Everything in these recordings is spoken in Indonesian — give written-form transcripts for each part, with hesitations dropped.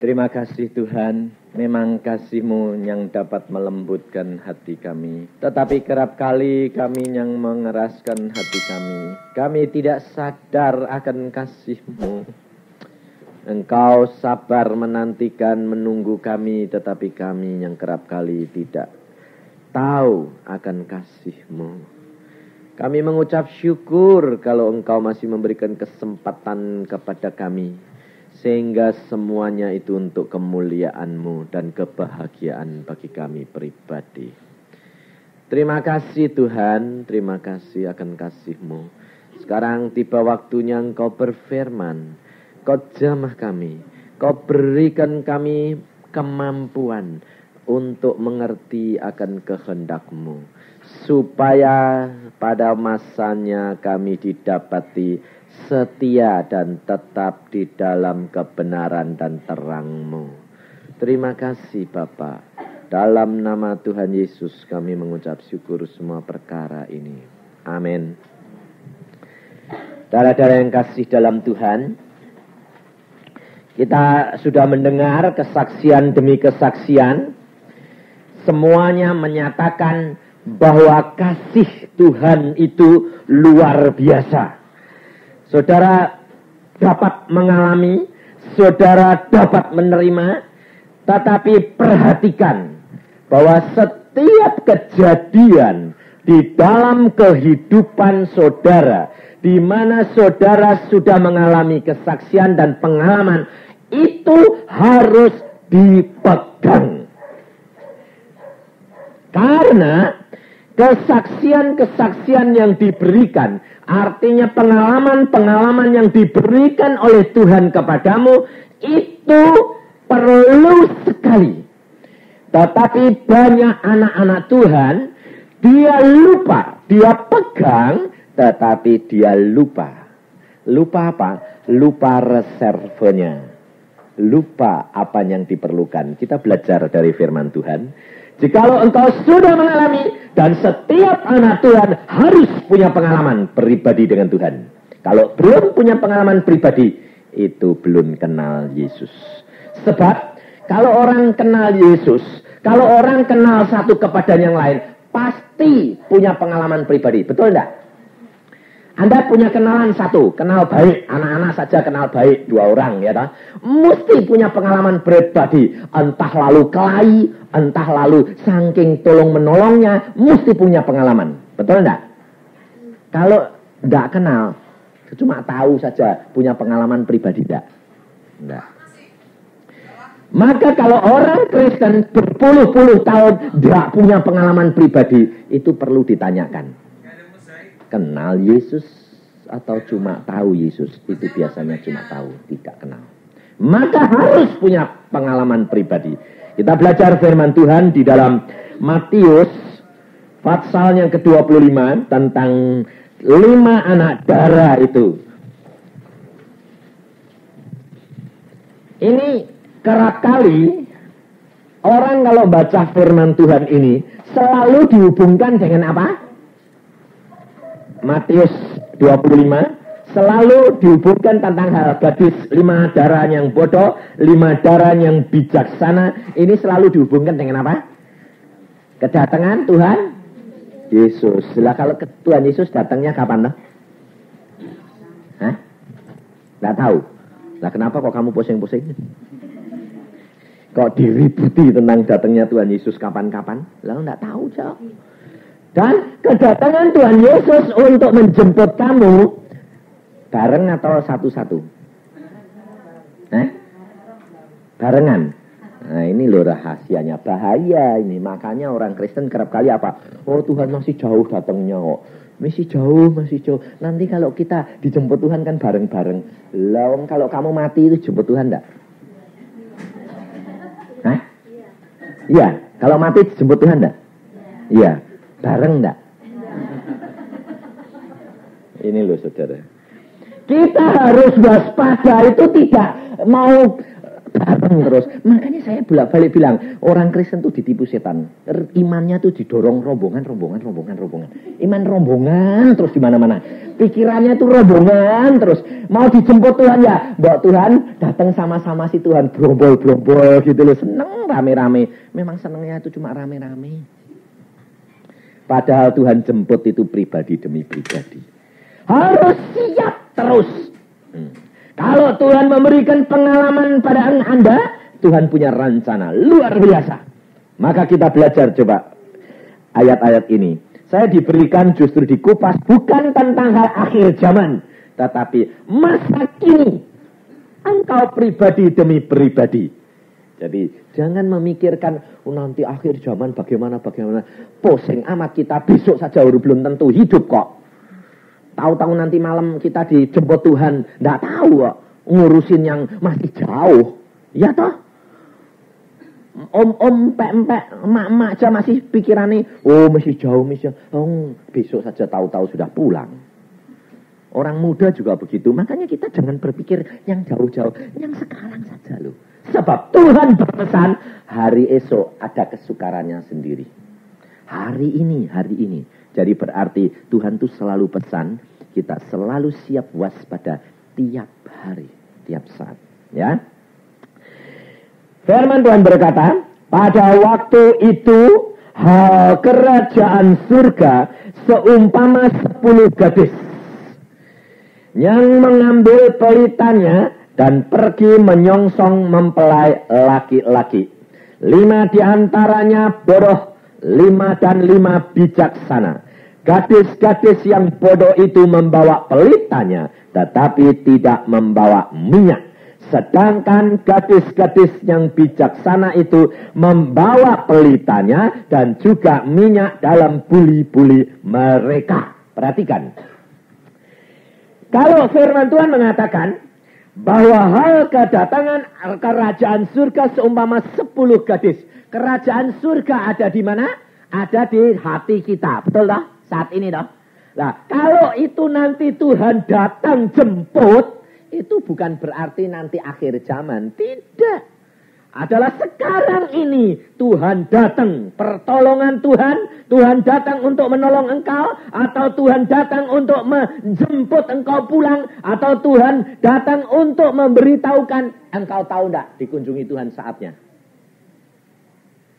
Terima kasih Tuhan, memang kasih-Mu yang dapat melembutkan hati kami. Tetapi kerap kali kami yang mengeraskan hati kami. Kami tidak sadar akan kasih-Mu. Engkau sabar menantikan, menunggu kami, tetapi kami yang kerap kali tidak tahu akan kasih-Mu. Kami mengucap syukur kalau Engkau masih memberikan kesempatan kepada kami. Sehingga semuanya itu untuk kemuliaan-Mu dan kebahagiaan bagi kami pribadi. Terima kasih Tuhan, terima kasih akan kasih-Mu. Sekarang tiba waktunya Engkau berfirman. Kau jamah kami, Kau berikan kami kemampuan untuk mengerti akan kehendak-Mu. Supaya pada masanya kami didapati setia dan tetap di dalam kebenaran dan terang-Mu. Terima kasih Bapa. Dalam nama Tuhan Yesus kami mengucap syukur semua perkara ini. Amin. Saudara-saudara yang kasih dalam Tuhan, kita sudah mendengar kesaksian demi kesaksian. Semuanya menyatakan bahwa kasih Tuhan itu luar biasa. Saudara dapat mengalami, saudara dapat menerima, tetapi perhatikan bahwa setiap kejadian di dalam kehidupan saudara, di mana saudara sudah mengalami kesaksian dan pengalaman, itu harus dipegang. Karena kesaksian-kesaksian yang diberikan, artinya pengalaman-pengalaman yang diberikan oleh Tuhan kepadamu, itu perlu sekali. Tetapi banyak anak-anak Tuhan, dia lupa, dia pegang, tetapi dia lupa. Lupa apa? Lupa reservenya. Lupa apa yang diperlukan. Kita belajar dari firman Tuhan. Jikalau engkau sudah mengalami, dan setiap anak Tuhan harus punya pengalaman pribadi dengan Tuhan. Kalau belum punya pengalaman pribadi, itu belum kenal Yesus. Sebab, kalau orang kenal Yesus, kalau orang kenal satu kepada yang lain, pasti punya pengalaman pribadi. Betul tidak? Anda punya kenalan satu, kenal baik, anak-anak saja kenal baik, 2 orang, ya tak? Mesti punya pengalaman pribadi, entah lalu kelahi, entah lalu saking tolong menolongnya, mesti punya pengalaman, betul enggak? Kalau enggak kenal, cuma tahu saja, punya pengalaman pribadi enggak? Enggak. Maka kalau orang Kristen berpuluh-puluh tahun enggak punya pengalaman pribadi, itu perlu ditanyakan. Kenal Yesus atau cuma tahu Yesus? Itu biasanya cuma tahu, tidak kenal. Maka harus punya pengalaman pribadi. Kita belajar firman Tuhan di dalam Matius pasal yang ke-25 tentang 5 anak dara itu. Ini kerap kali orang kalau baca firman Tuhan ini selalu dihubungkan dengan apa? Matius 25 selalu dihubungkan tentang hal gadis 5 darah yang bodoh, 5 darah yang bijaksana. Ini selalu dihubungkan dengan apa? Kedatangan Tuhan Yesus. Lah kalau Tuhan Yesus datangnya kapan loh? Hah? Nggak tahu. Lah kenapa kok kamu pusing-pusing? Kok diributi tentang datangnya Tuhan Yesus kapan-kapan? Lah nggak tahu jauh. Dan kedatangan Tuhan Yesus untuk menjemput kamu bareng atau satu-satu? Barengan. Nah ini loh rahasianya, bahaya ini. Makanya orang Kristen kerap kali apa? Oh Tuhan masih jauh datangnya kok. Masih jauh. Nanti kalau kita dijemput Tuhan kan bareng-bareng. Lah kalau kamu mati itu jemput Tuhan enggak? Hah? Iya, kalau mati jemput Tuhan enggak? Iya. Bareng enggak? Ini loh saudara. Kita harus waspada, itu tidak mau bareng terus. Makanya saya bolak-balik bilang, orang Kristen tuh ditipu setan. Imannya tuh didorong rombongan. Iman rombongan terus di mana-mana. Pikirannya tuh rombongan terus. Mau dijemput Tuhan ya, mbak Tuhan datang sama-sama si Tuhan, berombol gitu loh. Seneng rame-rame. Memang senengnya itu cuma rame-rame. Padahal Tuhan jemput itu pribadi demi pribadi. Harus siap terus. Kalau Tuhan memberikan pengalaman pada Anda, Tuhan punya rencana luar biasa. Maka kita belajar coba ayat-ayat ini. Saya diberikan justru dikupas bukan tentang hal akhir zaman, tetapi masa kini. Engkau pribadi demi pribadi. Jadi jangan memikirkan nanti akhir zaman bagaimana. Pusing amat kita, besok saja belum tentu hidup kok. Tahu-tahu nanti malam kita dijemput Tuhan. Nggak tahu kok. Ngurusin yang masih jauh. Ya toh? Om, empek, emak aja masih pikirannya. Oh masih jauh. Besok saja tahu-tahu sudah pulang. Orang muda juga begitu. Makanya kita jangan berpikir yang jauh-jauh. Yang sekarang saja loh. Sebab Tuhan berpesan hari esok ada kesukarannya sendiri. Hari ini. Jadi berarti Tuhan itu selalu pesan kita selalu siap waspada tiap hari, tiap saat. Ya. Firman Tuhan berkata, pada waktu itu kerajaan surga seumpama 10 gadis yang mengambil pelitanya dan pergi menyongsong mempelai laki-laki. 5 diantaranya bodoh, 5 dan 5 bijaksana. Gadis-gadis yang bodoh itu membawa pelitanya, tetapi tidak membawa minyak. Sedangkan gadis-gadis yang bijaksana itu membawa pelitanya dan juga minyak dalam buli-buli mereka. Perhatikan. Kalau firman Tuhan mengatakan bahwa hal kedatangan kerajaan surga seumpama 10 gadis. Kerajaan surga ada di mana? Ada di hati kita. Betul tak? Saat ini toh. Nah, kalau itu nanti Tuhan datang jemput, itu bukan berarti nanti akhir zaman. Tidak. Adalah sekarang ini Tuhan datang. Pertolongan Tuhan datang untuk menolong engkau. Atau Tuhan datang untuk menjemput engkau pulang. Atau Tuhan datang untuk memberitahukan. Engkau tahu enggak dikunjungi Tuhan saatnya?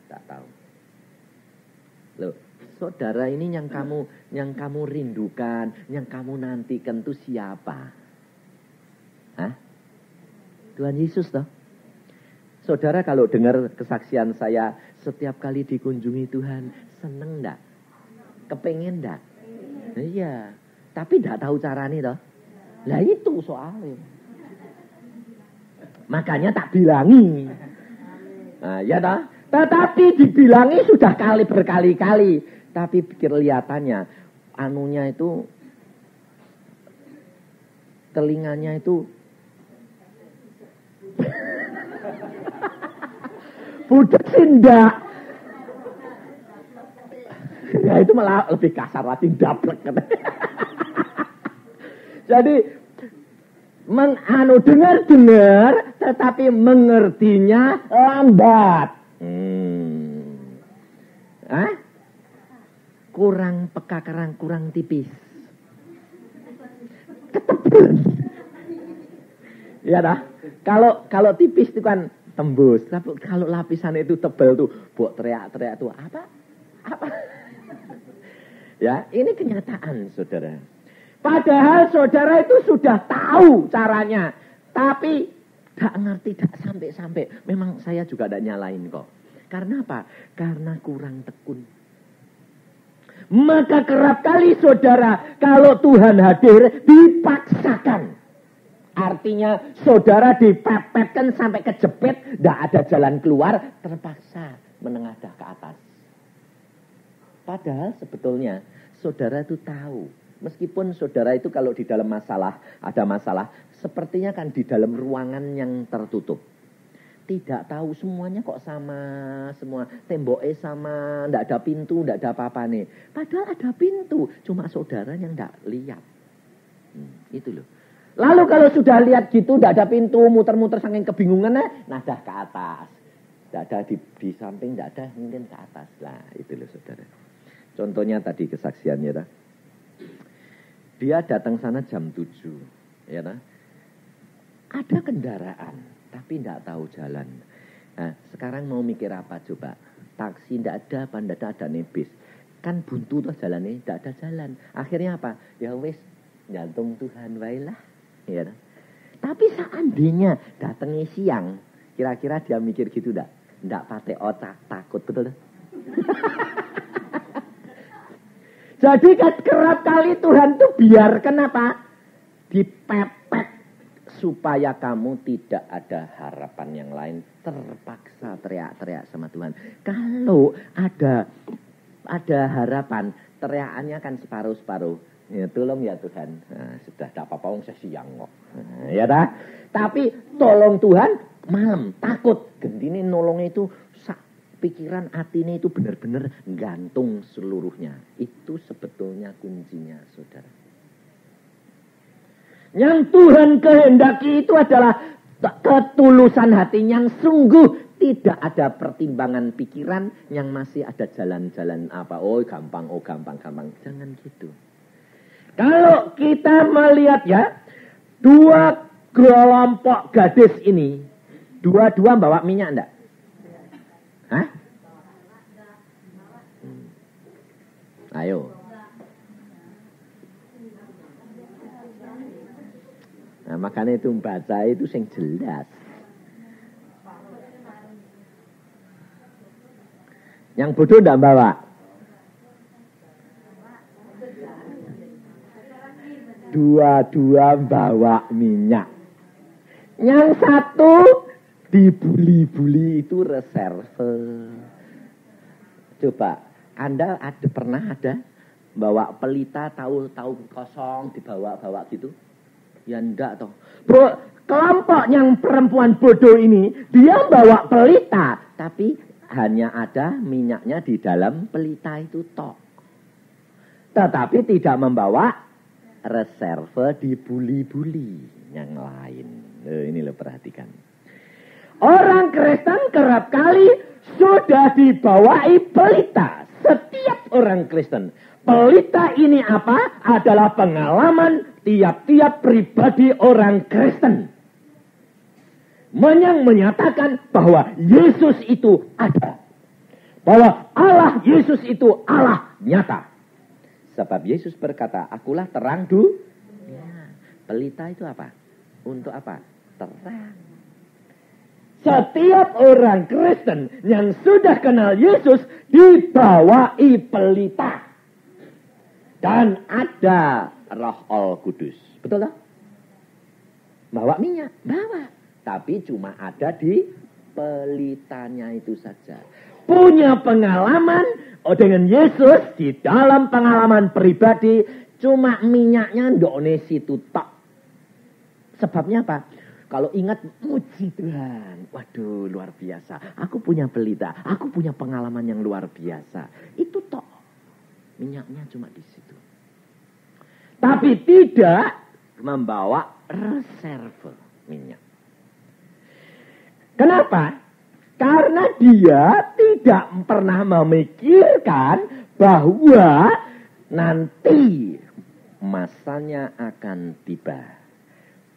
Tak tahu. Loh. Saudara, ini yang kamu rindukan, yang kamu nantikan itu siapa? Hah? Tuhan Yesus toh? Saudara kalau dengar kesaksian saya, setiap kali dikunjungi Tuhan, seneng enggak? Kepengen enggak? Iya, tapi enggak tahu caranya toh? Lah itu soalnya. Makanya tak bilangi. Nah, ya toh? Tetapi dibilangi sudah berkali-kali. Tapi kelihatannya anunya itu telinganya itu budak sindak. Ya itu malah lebih kasar lagi, daplek. Jadi dengar tetapi mengertinya lambat. Kurang peka, kurang tipis. Ketebelan. Ya dah. Kalau tipis itu kan tembus. Tapi kalau lapisan itu tebal tuh, buat teriak-teriak tuh apa? Ya, ini kenyataan, saudara. Padahal saudara itu sudah tahu caranya, tapi tak ngerti, tak sampai-sampai. Memang saya juga tidak nyalain kok. Karena apa? Karena kurang tekun. Maka kerap kali saudara, kalau Tuhan hadir, dipaksakan. Artinya saudara dipepetkan sampai kejepit, tidak ada jalan keluar, terpaksa menengadah ke atas. Padahal sebetulnya saudara itu tahu. Meskipun saudara itu kalau di dalam ada masalah, sepertinya kan di dalam ruangan yang tertutup. Tidak tahu semuanya kok sama semua. Temboknya sama, tidak ada pintu, tidak ada apa-apa nih. Padahal ada pintu, cuma saudara yang tidak lihat. Itu loh. Lalu kalau sudah lihat gitu, tidak ada pintu, muter-muter saking kebingungannya, nadah ke atas. Tidak ada di samping, tidak ada, mungkin ke atas. Nah, itu loh saudara. Contohnya tadi kesaksiannya. Dia datang sana jam 7. Ya, nah. Ada kendaraan, tapi tidak tahu jalan. Nah, sekarang mau mikir apa coba? Taksi tidak ada, apa tidak ada bis. Kan buntu tuh jalannya, tidak ada jalan. Akhirnya apa? Ya wis, jantung Tuhan wailah. Ya. Tapi seandainya datangnya siang, kira-kira dia mikir gitu enggak? Enggak pakai otak, takut betul. Jadi kan kerap kali Tuhan tuh biarkan apa? Dipepet supaya kamu tidak ada harapan yang lain, terpaksa teriak-teriak sama Tuhan. Kalau ada harapan, teriakannya kan separuh-separuh. Ya, tolong ya Tuhan. Nah, sudah tak apa-apa, saya siang kok. Nah, ya dah. Tapi tolong Tuhan malam, takut. Gendini nolongnya itu pikiran hati ini itu benar-benar gantung seluruhnya. Itu sebetulnya kuncinya, saudara. Yang Tuhan kehendaki itu adalah ketulusan hati yang sungguh. Tidak ada pertimbangan pikiran yang masih ada jalan-jalan apa. Oh gampang. Jangan gitu. Kalau kita melihat ya, dua kelompok gadis ini, dua-dua bawa minyak enggak? Hah? Ayo. Nah, makanya itu baca itu yang jelas. Yang bodoh enggak bawa? Dua-dua bawa minyak. Yang satu dibuli-buli itu reserve. Coba, Anda pernah ada bawa pelita tahu kosong dibawa-bawa gitu? Ya enggak toh. Kelompok yang perempuan bodoh ini, dia bawa pelita, tapi hanya ada minyaknya di dalam pelita itu tok. Tetapi tidak membawa reserve dibuli-buli yang lain. Ini lo perhatikan. Orang Kristen kerap kali sudah dibawai pelita. Setiap orang Kristen. Pelita ini apa? Adalah pengalaman tiap-tiap pribadi orang Kristen. Yang menyatakan bahwa Yesus itu ada. Bahwa Allah Yesus itu Allah nyata. Sebab Yesus berkata, akulah terang dunia. Pelita itu apa? Untuk apa? Terang. Setiap orang Kristen yang sudah kenal Yesus dibawai pelita. Dan ada Roh Al Kudus. Betul tak? Bawa minyak? Bawa. Tapi cuma ada di pelitanya itu saja. Punya pengalaman dengan Yesus di dalam pengalaman pribadi. Cuma minyaknya ndokne situ tok. Sebabnya apa? Kalau ingat muji Tuhan. Waduh luar biasa. Aku punya pelita. Aku punya pengalaman yang luar biasa. Itu tok. Minyaknya cuma di situ. Tapi tidak membawa reserve minyak. Kenapa? Karena dia tidak pernah memikirkan bahwa nanti masanya akan tiba.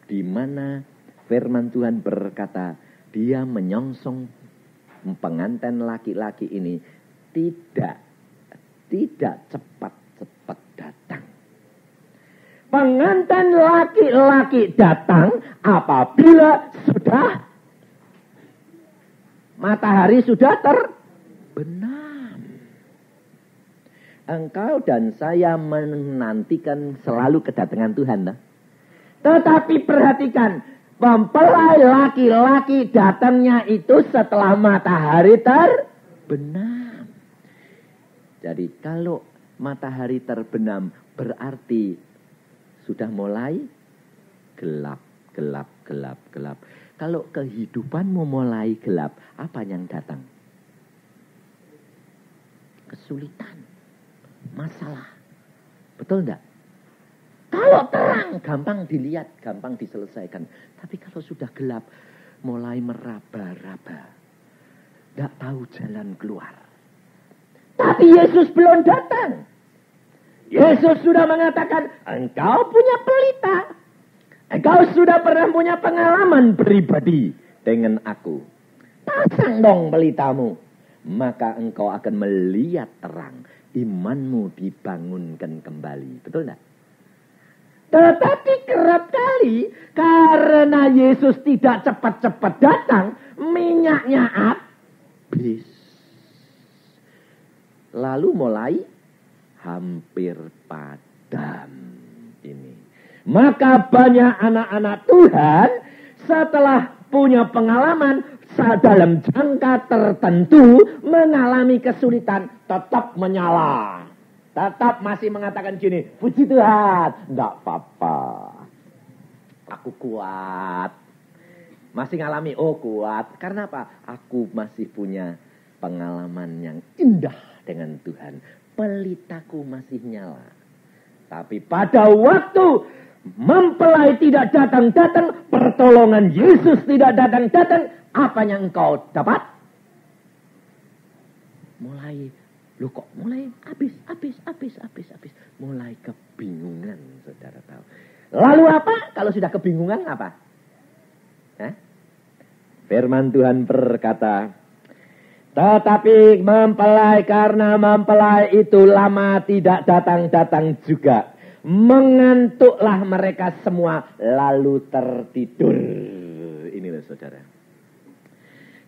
Di mana firman Tuhan berkata, dia menyongsong pengantin laki-laki ini tidak cepat-cepat datang. Pengantin laki-laki datang apabila sudah matahari sudah terbenam. Engkau dan saya menantikan selalu kedatangan Tuhan. Nah? Tetapi perhatikan, mempelai laki-laki datangnya itu setelah matahari terbenam. Jadi kalau matahari terbenam berarti sudah mulai gelap. Kalau kehidupanmu mulai gelap, apa yang datang? Kesulitan, masalah. Betul enggak? Kalau terang, gampang dilihat, gampang diselesaikan. Tapi kalau sudah gelap, mulai meraba-raba. Tidak tahu jalan keluar. Tapi Yesus belum datang. Yesus sudah mengatakan, engkau punya pelita. Engkau sudah pernah punya pengalaman pribadi dengan aku. Pasang dong pelitamu. Maka engkau akan melihat terang. Imanmu dibangunkan kembali. Betul tidak? Tetapi kerap kali karena Yesus tidak cepat-cepat datang, minyaknya habis. Lalu mulai hampir padam ini. Maka banyak anak-anak Tuhan setelah punya pengalaman dalam jangka tertentu mengalami kesulitan, tetap menyala. Tetap masih mengatakan gini, puji Tuhan, enggak apa-apa. Aku kuat. Masih ngalami, oh kuat. Karena apa? Aku masih punya pengalaman yang indah dengan Tuhan. Pelitaku masih nyala. Tapi pada waktu mempelai tidak datang-datang, pertolongan Yesus tidak datang-datang, apa yang engkau dapat? Loh kok mulai habis. Mulai kebingungan, saudara tahu. Lalu apa? Kalau sudah kebingungan apa? Hah? Firman Tuhan berkata, tetapi mempelai, karena mempelai itu lama tidak datang-datang juga. Mengantuklah mereka semua, lalu tertidur. Ini loh saudara.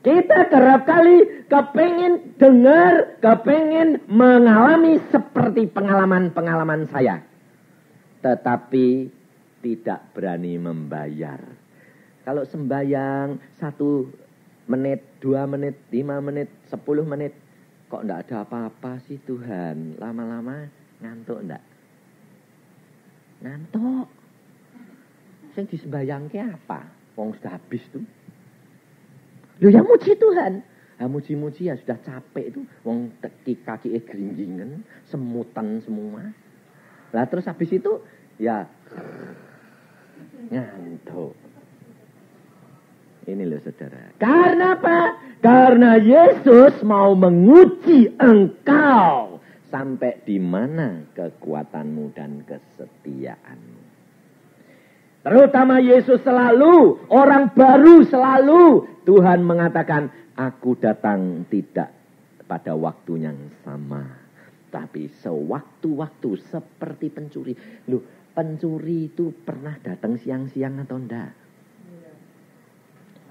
Kita kerap kali kepingin dengar, kepingin mengalami seperti pengalaman-pengalaman saya. Tetapi tidak berani membayar. Kalau sembahyang 1 menit, 2 menit, 5 menit, 10 menit. Kok enggak ada apa-apa sih Tuhan? Lama-lama ngantuk enggak? Ngantuk. Yang disembayangke apa? Wong sudah habis tuh. Loh ya muji Tuhan. Ya muji-muji ya sudah capek itu. Wong kaki geringgingan, semutan semua. Lah terus habis itu ya ngantuk. Ini loh saudara. Karena apa? Karena Yesus mau menguji engkau. Sampai di mana kekuatanmu dan kesetiaanmu. Terutama Yesus selalu, orang baru selalu. Tuhan mengatakan, aku datang tidak pada waktu yang sama. Tapi sewaktu-waktu seperti pencuri. Loh, pencuri itu pernah datang siang-siang atau enggak?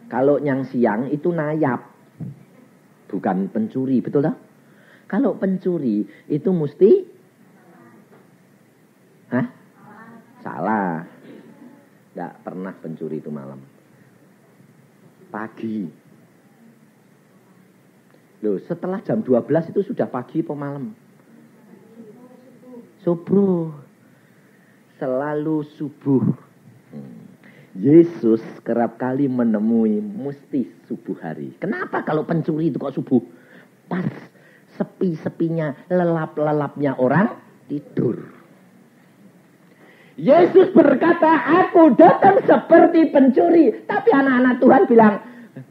Kalau yang siang itu nayap. Bukan pencuri, betul tak? Kalau pencuri itu mesti... Hah? Salah. Tidak pernah pencuri itu malam. Pagi. Loh, setelah jam 12 itu sudah pagi atau malam? Subuh. Selalu subuh. Yesus kerap kali menemui mesti subuh hari. Kenapa kalau pencuri itu kok subuh? Pas sepi-sepinya, lelap-lelapnya orang tidur. Yesus berkata, aku datang seperti pencuri. Tapi anak-anak Tuhan bilang,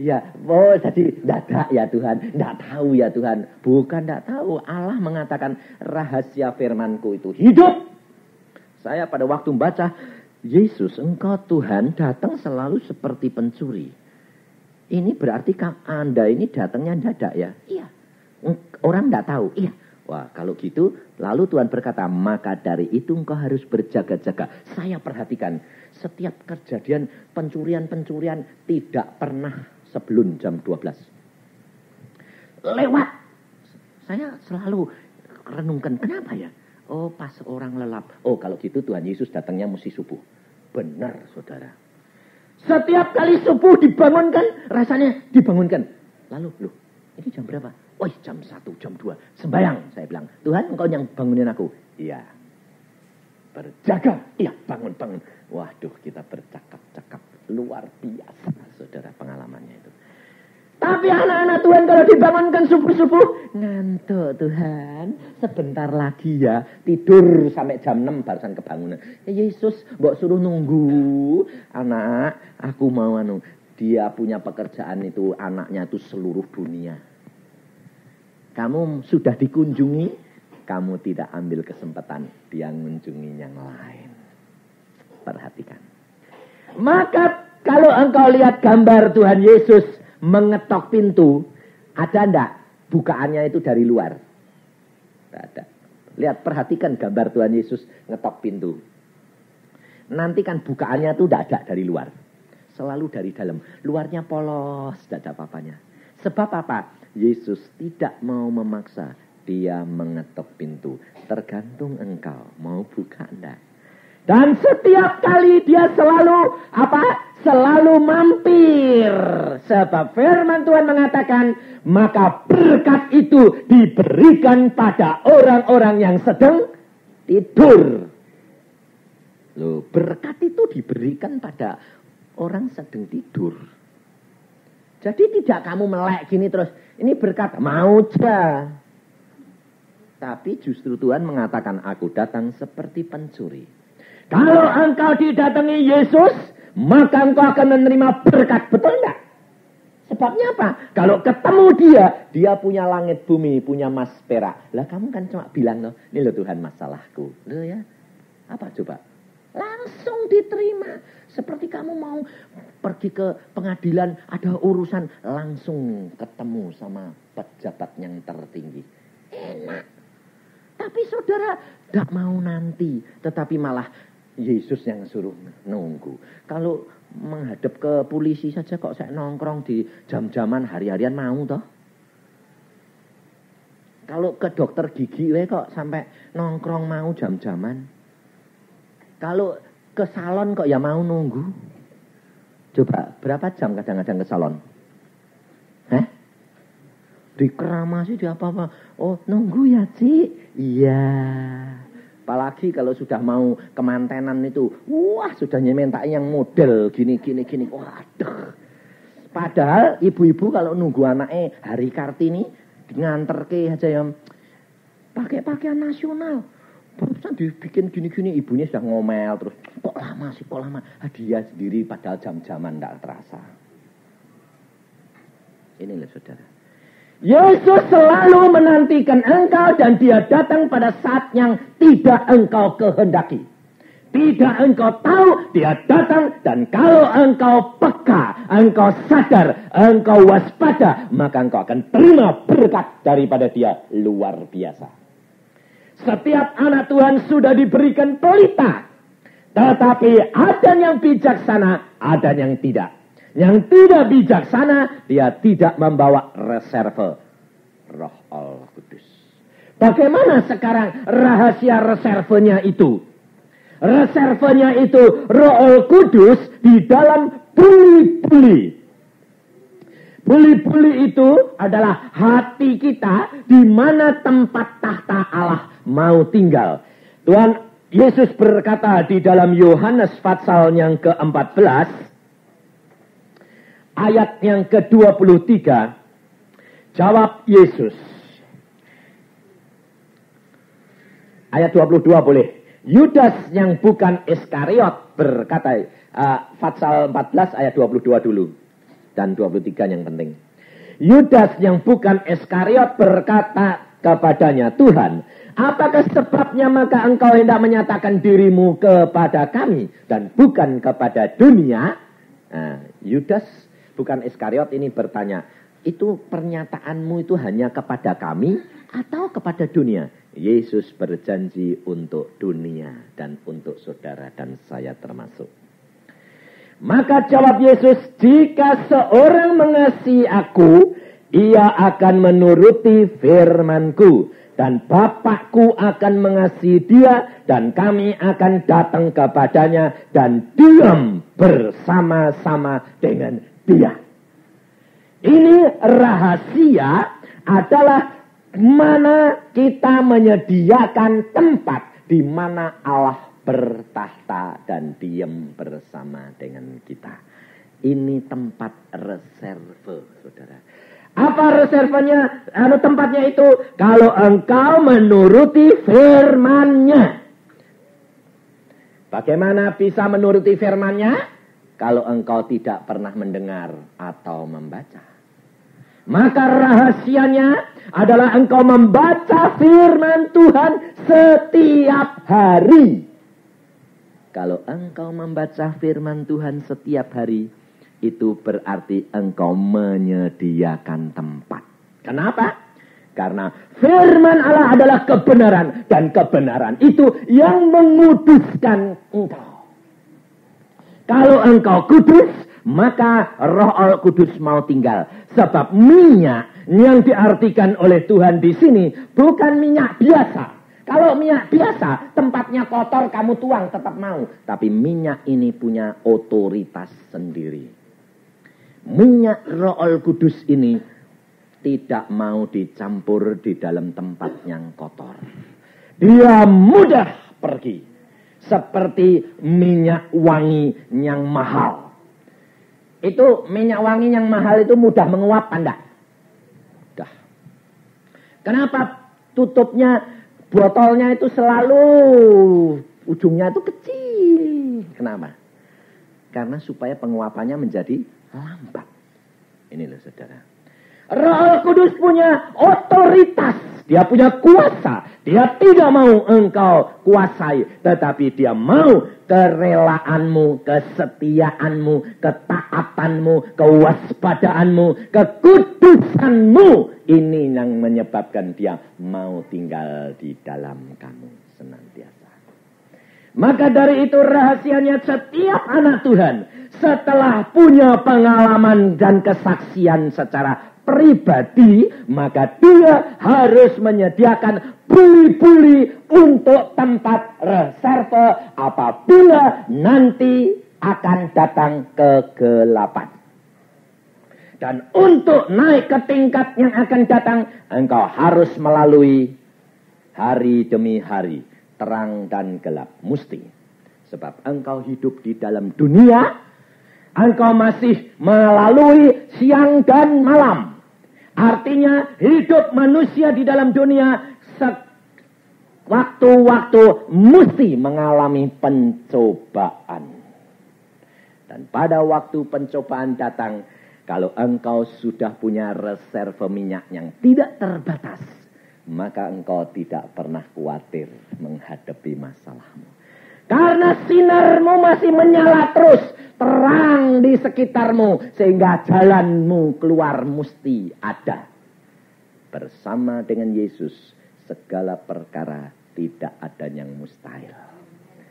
ya, oh jadi dadak ya Tuhan. Tidak tahu ya Tuhan. Bukan tidak tahu. Allah mengatakan rahasia firmanku itu hidup. Saya pada waktu membaca, Yesus engkau Tuhan datang selalu seperti pencuri. Ini berarti Anda ini datangnya dadak ya? Iya. Orang tidak tahu. Iya. Wah, kalau gitu, lalu Tuhan berkata, maka dari itu engkau harus berjaga-jaga. Saya perhatikan, setiap kejadian pencurian-pencurian tidak pernah sebelum jam 12. Lewat. Saya selalu renungkan, kenapa ya? Oh, pas orang lelap. Oh, kalau gitu Tuhan Yesus datangnya mesti subuh. Benar, saudara. Setiap kali subuh dibangunkan, rasanya dibangunkan. Lalu, loh, ini jam berapa? Oh, jam 1, jam 2. Sembayang, saya bilang. Tuhan, engkau yang bangunin aku. Iya. Berjaga. Iya, bangun. Waduh, kita bercakap-cakap. Luar biasa, saudara, pengalamannya itu. Tapi anak-anak Tuhan kalau dibangunkan subuh-subuh, ngantuk Tuhan. Sebentar lagi ya, tidur sampai jam 6 barusan kebangunan. Ya Yesus, mbok suruh nunggu. Anak, aku mau dia punya pekerjaan itu, anaknya itu seluruh dunia. Kamu sudah dikunjungi, kamu tidak ambil kesempatan dia mengunjungi yang lain. Perhatikan. Maka kalau engkau lihat gambar Tuhan Yesus mengetok pintu, ada enggak bukaannya itu dari luar? Tidak ada. Lihat, perhatikan gambar Tuhan Yesus ngetok pintu. Nanti kan bukaannya itu tidak ada dari luar. Selalu dari dalam. Luarnya polos, tidak ada apa-apanya. Sebab apa? Yesus tidak mau memaksa. Dia mengetok pintu. Tergantung engkau mau buka enggak. Dan setiap kali dia selalu selalu mampir. Sebab firman Tuhan mengatakan, maka berkat itu diberikan pada orang-orang yang sedang tidur. Loh, berkat itu diberikan pada orang sedang tidur. Jadi tidak kamu melek gini terus, ini berkat, mau aja. Tapi justru Tuhan mengatakan, aku datang seperti pencuri. Kalau engkau didatangi Yesus, maka engkau akan menerima berkat. Betul enggak? Sebabnya apa? Kalau ketemu dia punya langit bumi, punya emas perak. Lah kamu kan cuma bilang, loh, ini loh Tuhan masalahku. Loh ya, apa coba? Langsung diterima. Seperti kamu mau pergi ke pengadilan, ada urusan, langsung ketemu sama pejabat yang tertinggi. Enak. Tapi saudara, tidak mau nanti. Tetapi malah Yesus yang suruh nunggu. Kalau menghadap ke polisi saja kok saya nongkrong di jam-jaman hari-harian mau toh? Kalau ke dokter gigi kok sampai nongkrong mau jam-jaman? Kalau ke salon kok ya mau nunggu? Coba berapa jam kadang-kadang ke salon? Hah? Dikeramasi di apa-apa? Oh nunggu ya Cik? Iya. Apalagi kalau sudah mau kemantenan itu, wah sudah minta yang model gini. Waduh. Padahal ibu-ibu kalau nunggu anaknya hari Kartini, nganter ke aja yang pakai pakaian nasional. Barusan dibikin gini, ibunya sudah ngomel terus. Kok lama? Dia sendiri padahal jam-jaman tidak terasa. Inilah saudara. Yesus selalu menantikan engkau dan dia datang pada saat yang tidak engkau kehendaki. Tidak engkau tahu, dia datang dan kalau engkau peka, engkau sadar, engkau waspada, maka engkau akan terima berkat daripada dia luar biasa. Setiap anak Tuhan sudah diberikan pelita. Tetapi ada yang bijaksana, ada yang tidak. Yang tidak bijaksana, dia tidak membawa reserve Roh Al-Kudus. Bagaimana sekarang rahasia reservenya itu? Reservenya itu Roh Al-Kudus di dalam buli-buli. Buli-buli itu adalah hati kita di mana tempat tahta Allah mau tinggal. Tuhan Yesus berkata di dalam Yohanes pasal yang ke-14, ayat yang ke-23, jawab Yesus. Ayat 22 boleh. Yudas yang bukan Iskariot berkata, pasal 14 ayat 22 dulu. Dan 23 yang penting. Yudas yang bukan Iskariot berkata kepadanya, Tuhan, apakah sebabnya maka engkau hendak menyatakan dirimu kepada kami dan bukan kepada dunia? Yudas bukan Iskariot ini bertanya, itu pernyataanmu itu hanya kepada kami atau kepada dunia? Yesus berjanji untuk dunia dan untuk saudara dan saya termasuk. Maka jawab Yesus, jika seorang mengasihi aku, ia akan menuruti firman-Ku. Dan Bapakku akan mengasihi dia dan kami akan datang kepadanya dan diam bersama-sama dengan dia. Ini rahasia adalah mana kita menyediakan tempat di mana Allah bertahta dan diam bersama dengan kita. Ini tempat reserve, saudara. Apa reservenya? Tempatnya itu, kalau engkau menuruti firman-Nya. Bagaimana bisa menuruti firman-Nya? Kalau engkau tidak pernah mendengar atau membaca. Maka rahasianya adalah engkau membaca firman Tuhan setiap hari. Kalau engkau membaca firman Tuhan setiap hari, itu berarti engkau menyediakan tempat. Kenapa? Karena firman Allah adalah kebenaran. Dan kebenaran itu yang menguduskan engkau. Kalau engkau kudus, maka Roh Allah Kudus mau tinggal. Sebab minyak yang diartikan oleh Tuhan di sini bukan minyak biasa. Kalau minyak biasa, tempatnya kotor, kamu tuang tetap mau. Tapi minyak ini punya otoritas sendiri. Minyak Roh Allah Kudus ini tidak mau dicampur di dalam tempat yang kotor. Dia mudah pergi. Seperti minyak wangi yang mahal. Itu minyak wangi yang mahal itu mudah menguap, Anda. Dah. Kenapa tutupnya, botolnya itu selalu ujungnya itu kecil? Kenapa? Karena supaya penguapannya menjadi lambat. Ini loh saudara. Roh Kudus punya otoritas. Dia punya kuasa. Dia tidak mau engkau kuasai. Tetapi dia mau kerelaanmu, kesetiaanmu, ketaatanmu, kewaspadaanmu, kekudusanmu. Ini yang menyebabkan dia mau tinggal di dalam kamu senantiasa. Maka dari itu rahasianya setiap anak Tuhan setelah punya pengalaman dan kesaksian secara pribadi, maka dia harus menyediakan buli-buli untuk tempat reserve apabila nanti akan datang kegelapan. Dan untuk naik ke tingkat yang akan datang, engkau harus melalui hari demi hari, terang dan gelap, mesti. Sebab engkau hidup di dalam dunia, engkau masih melalui siang dan malam. Artinya hidup manusia di dalam dunia waktu-waktu mesti mengalami pencobaan. Dan pada waktu pencobaan datang, kalau engkau sudah punya reserve minyak yang tidak terbatas, maka engkau tidak pernah khawatir menghadapi masalahmu. Karena sinarmu masih menyala terus, terang di sekitarmu, sehingga jalanmu keluar mesti ada. Bersama dengan Yesus, segala perkara tidak ada yang mustahil.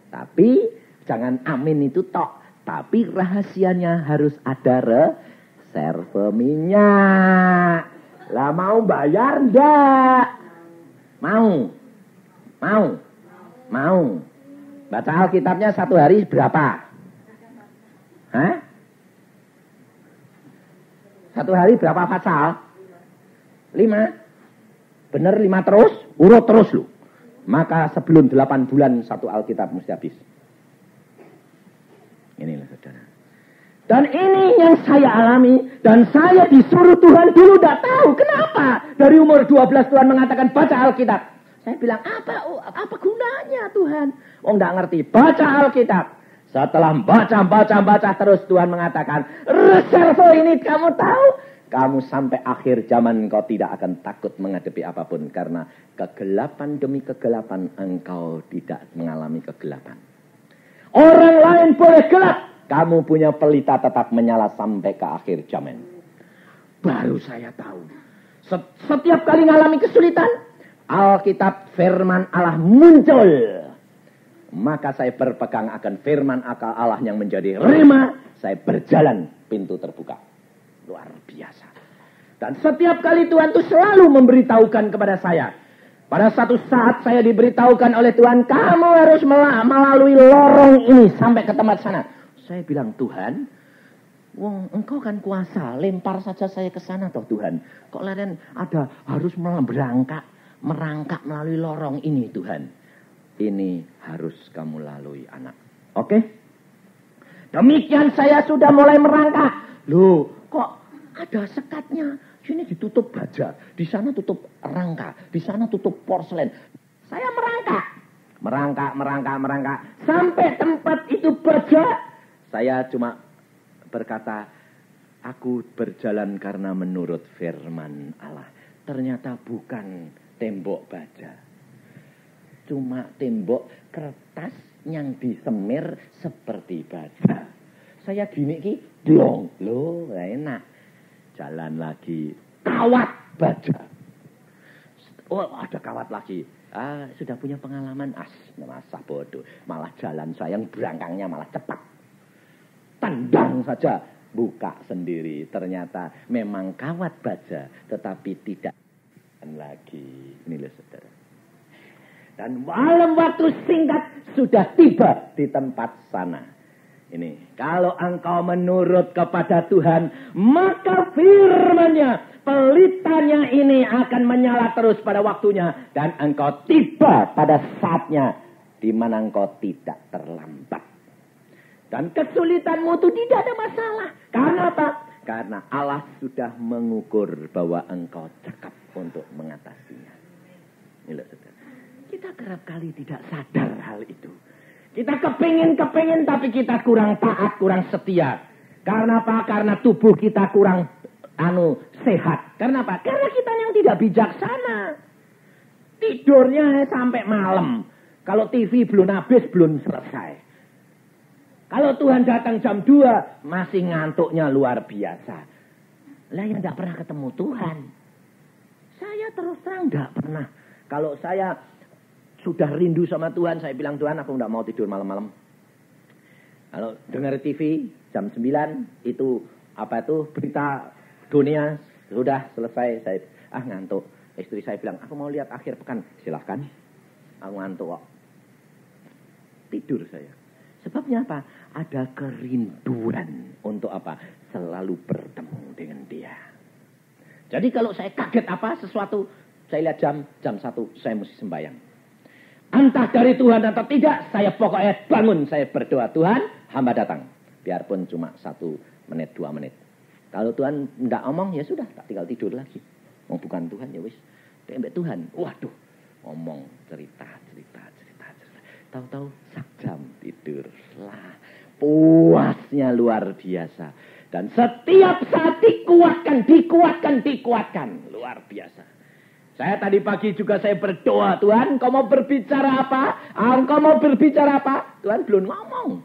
Tapi, jangan amin itu tok. Tapi rahasianya harus ada reserve minyak. Lah mau bayar enggak? Mau. Baca Alkitabnya satu hari berapa? Hah? Satu hari berapa pasal? 5. Bener 5 terus? Urut terus lu. Maka sebelum 8 bulan satu Alkitab mesti habis. Inilah saudara. Dan ini yang saya alami. Dan saya disuruh Tuhan dulu tidak tahu. Kenapa? Dari umur 12 Tuhan mengatakan baca Alkitab. Saya bilang apa gunanya Tuhan? Tidak ngerti. Baca Alkitab. Setelah baca terus Tuhan mengatakan, reserve ini kamu tahu, kamu sampai akhir zaman kau tidak akan takut menghadapi apapun, karena kegelapan demi kegelapan engkau tidak mengalami kegelapan. Orang lain boleh gelap, kamu punya pelita tetap menyala sampai ke akhir zaman. Baru saya tahu. Setiap kali mengalami kesulitan, Alkitab firman Allah muncul. Maka saya berpegang akan firman akal Allah yang menjadi rema. Saya berjalan, pintu terbuka. Luar biasa. Dan setiap kali Tuhan itu selalu memberitahukan kepada saya. Pada satu saat saya diberitahukan oleh Tuhan, kamu harus melalui lorong ini sampai ke tempat sana. Saya bilang, Tuhan, engkau kan kuasa, lempar saja saya ke sana toh Tuhan. Kok kalian ada harus merangkak melalui lorong ini Tuhan. Ini harus kamu lalui anak. Oke? Demikian saya sudah mulai merangkak. Loh, kok ada sekatnya? Sini ditutup baja, di sana tutup rangka, di sana tutup porselen. Saya merangkak. Sampai tempat itu baja, saya cuma berkata, aku berjalan karena menurut firman Allah. Ternyata bukan tembok baja. Cuma tembok kertas yang disemir seperti baja. Saya gini ki, blong. Loh, enak. Jalan lagi, kawat baja. Oh, ada kawat lagi. Sudah punya pengalaman. Masa bodoh. Malah jalan saya yang berangkangnya malah cepat. Tendang saja, buka sendiri. Ternyata memang kawat baja, tetapi tidak lagi. Ini loh saudara. Dan dalam waktu singkat sudah tiba di tempat sana. Ini, kalau engkau menurut kepada Tuhan, maka firman-Nya, pelitanya ini akan menyala terus pada waktunya. Dan engkau tiba pada saatnya, di mana engkau tidak terlambat. Dan kesulitanmu itu tidak ada masalah. Karena apa? Karena Allah sudah mengukur bahwa engkau cakap untuk mengatasinya. Ini loh, saudara. Kita kerap kali tidak sadar hal itu. Kita kepingin tapi kita kurang taat, kurang setia. Karena apa? Karena tubuh kita kurang sehat. Karena apa? Karena kita yang tidak bijaksana. Tidurnya sampai malam. Kalau TV belum habis, belum selesai. Kalau Tuhan datang jam 2, masih ngantuknya luar biasa. Lah yang tidak pernah ketemu Tuhan. Saya terus terang tidak pernah. Kalau saya sudah rindu sama Tuhan, saya bilang, Tuhan aku tidak mau tidur malam-malam. Kalau dengar TV jam 9, itu berita dunia, sudah selesai. Saya ngantuk. Istri saya bilang, aku mau lihat akhir pekan. Silahkan. Aku ngantuk kok. Tidur saya. Sebabnya apa? Ada kerinduan untuk apa? Selalu bertemu dengan dia. Jadi kalau saya kaget sesuatu, saya lihat jam 1, saya mesti sembahyang. Entah dari Tuhan atau tidak, saya pokoknya bangun, saya berdoa, Tuhan, hamba datang. Biarpun cuma 1 menit, 2 menit. Kalau Tuhan tidak omong, ya sudah, tak tinggal tidur lagi. Bukan Tuhan, ya wis. Tembak Tuhan, waduh, ngomong, cerita. Tahu-tahu sak jam tidur. Lah, puasnya luar biasa. Dan setiap saat dikuatkan. Luar biasa. Saya tadi pagi juga saya berdoa, Tuhan, Engkau mau berbicara apa? Tuhan belum ngomong.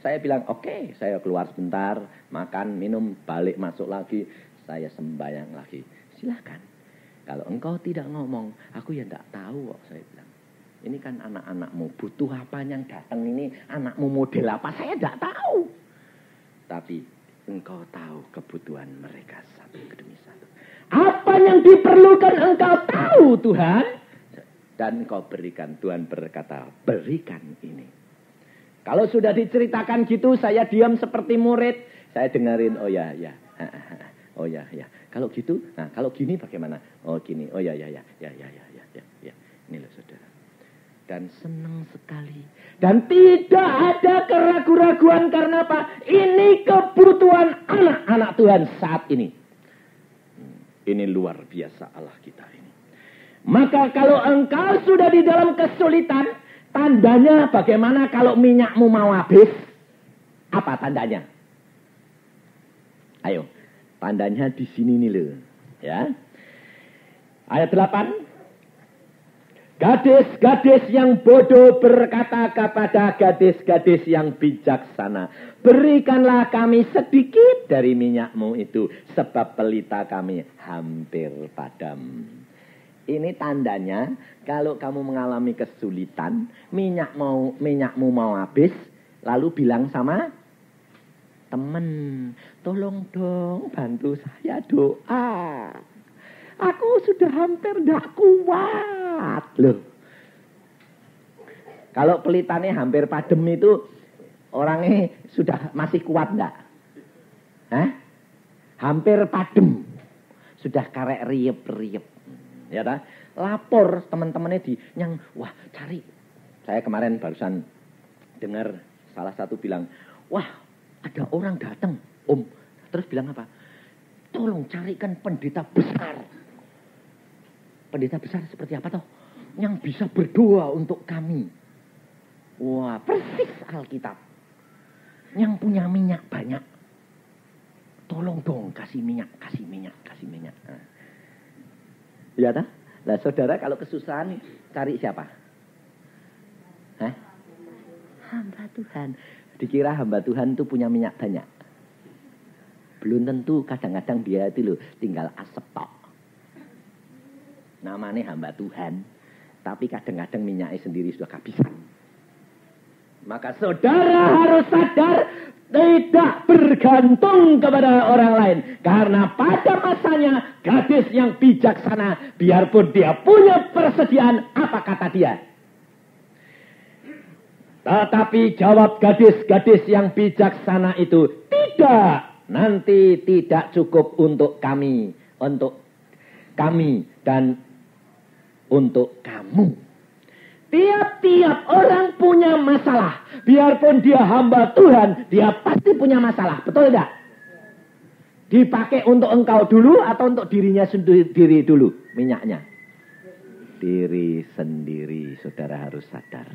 Saya bilang, oke, saya keluar sebentar, makan, minum, balik masuk lagi, saya sembahyang lagi. Silakan. Kalau engkau tidak ngomong, aku ya tidak tahu kok, saya bilang. Ini kan anak-anakmu, butuh apa yang datang ini, anakmu model apa, saya tidak tahu. Tapi engkau tahu kebutuhan mereka satu demi satu. Apa yang diperlukan engkau tahu, Tuhan. Dan engkau berikan. Tuhan berkata, berikan ini. Kalau sudah diceritakan gitu, saya diam seperti murid. Saya dengerin, oh ya. Oh ya. Kalau gitu, nah kalau gini bagaimana? Oh gini, oh ya. Ini loh saudara. Dan senang sekali. Dan tidak ada keraguan-raguan karena apa? Ini kebutuhan anak-anak Tuhan saat ini. Ini luar biasa Allah kita ini. Maka kalau engkau sudah di dalam kesulitan, tandanya bagaimana kalau minyakmu mau habis? Apa tandanya? Ayo, tandanya di sini nih loh. Ya. Ayat 8. Gadis-gadis yang bodoh berkata kepada gadis-gadis yang bijaksana, berikanlah kami sedikit dari minyakmu itu, sebab pelita kami hampir padam. Ini tandanya, kalau kamu mengalami kesulitan, minyakmu mau habis, lalu bilang sama teman, tolong dong bantu saya doa. Aku sudah hampir tidak kuat. Loh. Kalau pelitanya hampir padam itu, orangnya sudah masih kuat enggak? Hampir padam. Sudah karek riep-riep. Ya tak? Lapor teman-temannya wah cari. Saya kemarin barusan dengar Salah satu bilang, wah ada orang datang om. Terus bilang apa? Tolong carikan pendeta besar. Pendeta besar seperti apa toh? Yang bisa berdoa untuk kami. Wah, persis Alkitab. Yang punya minyak banyak. Tolong dong kasih minyak. Nah. Ya tak? Nah saudara kalau kesusahan cari siapa? Hah? Hamba Tuhan. Dikira hamba Tuhan itu punya minyak banyak. Belum tentu, kadang-kadang dia itu loh tinggal asap tok. Namanya hamba Tuhan, tapi kadang-kadang minyaknya sendiri sudah kehabisan. Maka saudara harus sadar tidak bergantung kepada orang lain. Karena pada masanya gadis yang bijaksana, biarpun dia punya persediaan, apa kata dia? Tetapi jawab gadis-gadis yang bijaksana itu, tidak, nanti tidak cukup untuk kami dan untuk kamu. Tiap-tiap orang punya masalah. Biarpun dia hamba Tuhan, dia pasti punya masalah. Betul tidak? Dipakai untuk engkau dulu atau untuk dirinya sendiri dulu minyaknya? Diri sendiri, saudara harus sadar.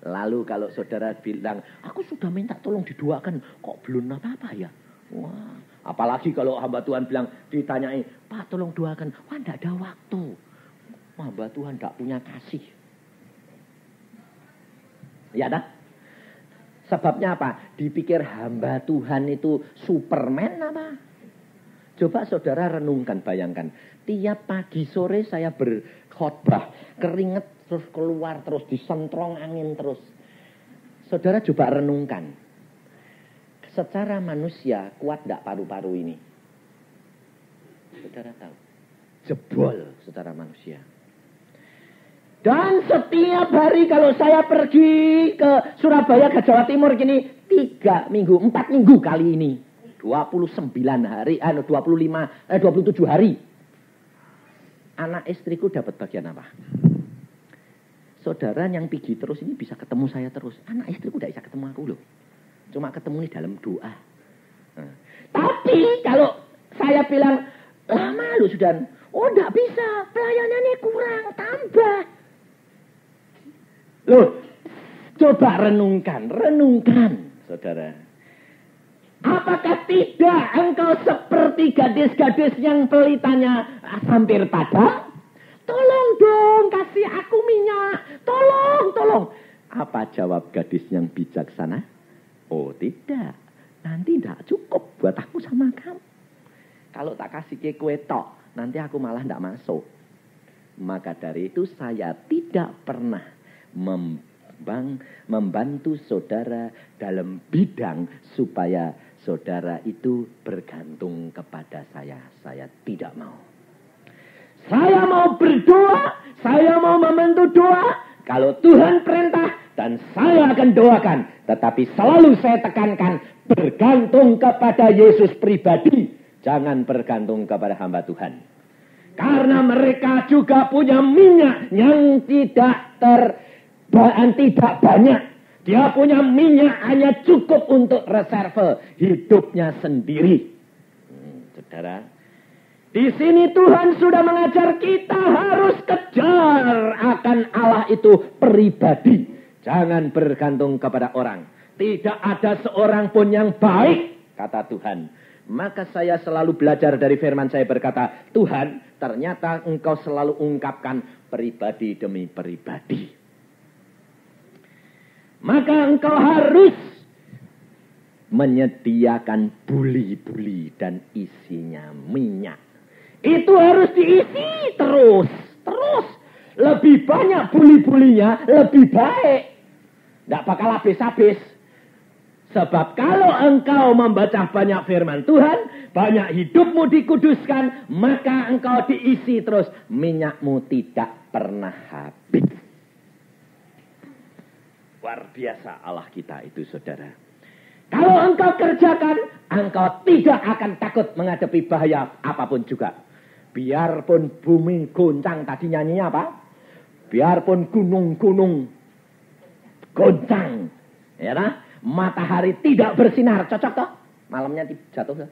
Lalu kalau saudara bilang, aku sudah minta tolong didoakan, kok belum apa-apa ya? Wah, apalagi kalau hamba Tuhan bilang, ditanyai, Pak tolong doakan, wah tidak ada waktu. Hamba Tuhan tidak punya kasih. Ya dah. Sebabnya apa? Dipikir hamba Tuhan itu Superman apa? Coba saudara renungkan, bayangkan. Tiap pagi sore saya berkhotbah, keringat terus keluar, terus disentrong angin terus. Saudara coba renungkan. Secara manusia kuat tidak paru-paru ini? Saudara tahu? Jebol secara manusia. Dan setiap hari kalau saya pergi ke Surabaya, ke Jawa Timur gini, 4 minggu kali ini. 29 hari, 27 hari. Anak istriku dapat bagian apa? Saudara yang pergi terus ini bisa ketemu saya terus. Anak istriku tidak bisa ketemu aku loh. Cuma ketemu di dalam doa. Nah. Tapi kalau saya bilang, lama loh sudah. Oh tidak bisa, pelayanannya kurang, tambah. Loh, coba renungkan, saudara. Apakah tidak engkau seperti gadis-gadis yang pelitanya hampir padam? Tolong dong, kasih aku minyak. Tolong. Apa jawab gadis yang bijaksana? Oh tidak, nanti tidak cukup buat aku sama kamu. Kalau tak kasih ke kue tok, nanti aku malah tidak masuk. Maka dari itu saya tidak pernah membantu saudara dalam bidang supaya saudara itu bergantung kepada saya. Saya tidak mau. Saya mau berdoa, saya mau membantu doa. Kalau Tuhan perintah dan saya akan doakan. Tetapi selalu saya tekankan bergantung kepada Yesus pribadi. Jangan bergantung kepada hamba Tuhan. Karena mereka juga punya minyak yang tidak banyak. Dia punya minyak hanya cukup untuk reserve hidupnya sendiri. Saudara, di sini Tuhan sudah mengajar kita harus kejar akan Allah itu pribadi. Jangan bergantung kepada orang. Tidak ada seorang pun yang baik, kata Tuhan. Maka saya selalu belajar dari firman saya berkata, Tuhan, ternyata engkau selalu ungkapkan pribadi demi pribadi. Maka engkau harus menyediakan buli-buli dan isinya minyak. Itu harus diisi terus. Lebih banyak buli-bulinya, lebih baik. Tidak bakal habis-habis. Sebab kalau engkau membaca banyak firman Tuhan, banyak hidupmu dikuduskan, maka engkau diisi terus. Minyakmu tidak pernah habis. Luar biasa Allah kita itu, saudara. Kalau engkau kerjakan, engkau tidak akan takut menghadapi bahaya apapun juga. Biarpun bumi goncang, tadi nyanyinya apa? Biarpun gunung-gunung goncang, Ya nah? Matahari tidak bersinar, cocok toh? Malamnya jatuh toh?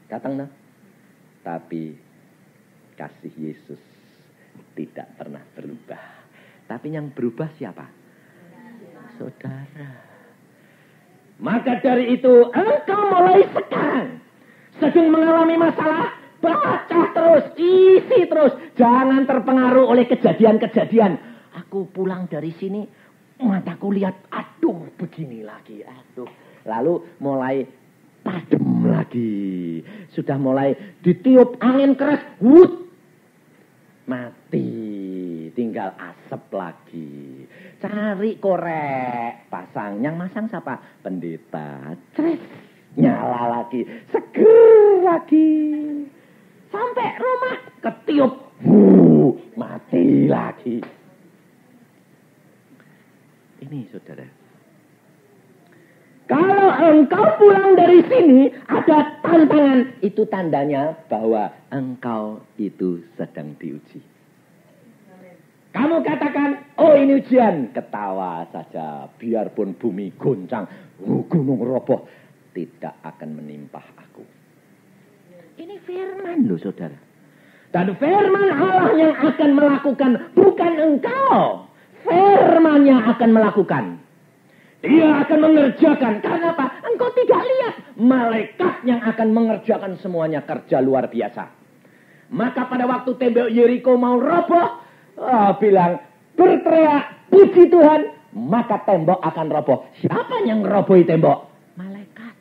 Datang toh? Tapi kasih Yesus tidak pernah berubah. Tapi yang berubah siapa? Saudara. Maka dari itu engkau mulai sekarang sedang mengalami masalah, baca terus, isi terus. Jangan terpengaruh oleh kejadian-kejadian. Aku pulang dari sini, mataku lihat, aduh begini lagi, aduh. Lalu mulai padam lagi. Sudah mulai ditiup angin keras, wut. Mati, tinggal asap lagi. Cari korek, pasang. Yang masang siapa? Pendeta. Cres, nyala lagi, seger lagi. Sampai rumah ketiup, mati lagi. Ini saudara. Kalau engkau pulang dari sini ada tantangan, itu tandanya bahwa engkau itu sedang diuji. Kamu katakan, oh ini ujian. Ketawa saja, biarpun bumi goncang, gunung roboh, tidak akan menimpa aku. Ini firman loh saudara. Dan firman Allah yang akan melakukan, bukan engkau. Firman yang akan melakukan. Dia akan mengerjakan. Karena apa? Engkau tidak lihat. Malaikat yang akan mengerjakan semuanya, kerja luar biasa. Maka pada waktu tembok Yeriko mau roboh, bilang, berteriak, puji Tuhan, maka tembok akan roboh. Siapa yang robohi tembok? Malaikat.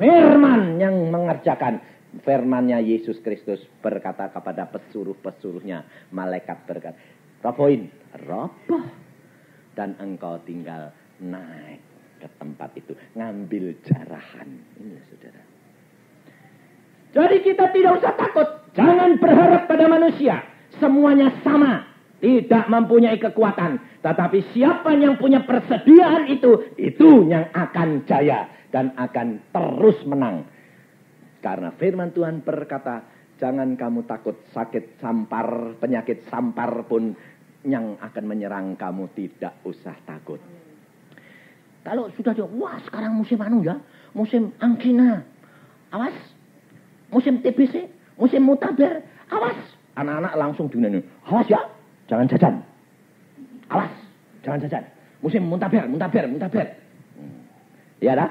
Firman yang mengerjakan. Firmannya Yesus Kristus berkata kepada pesuruh-pesuruhnya. Malaikat berkata, robohin. Roboh. Dan engkau tinggal naik ke tempat itu. Ngambil jarahan. Ini saudara. Jadi kita tidak usah takut. Jangan berharap pada manusia. Semuanya sama. Tidak mempunyai kekuatan. Tetapi siapa yang punya persediaan itu yang akan jaya. Dan akan terus menang. Karena firman Tuhan berkata, jangan kamu takut sakit sampar, penyakit sampar pun yang akan menyerang kamu, tidak usah takut. Kalau sudah wah sekarang musim ya, musim angkina, awas. Musim TBC, musim mutaber, awas. Anak-anak langsung dinyanyi, awas ya, jangan jajan. Awas, jangan jajan. Musim muntaber. Ya dah.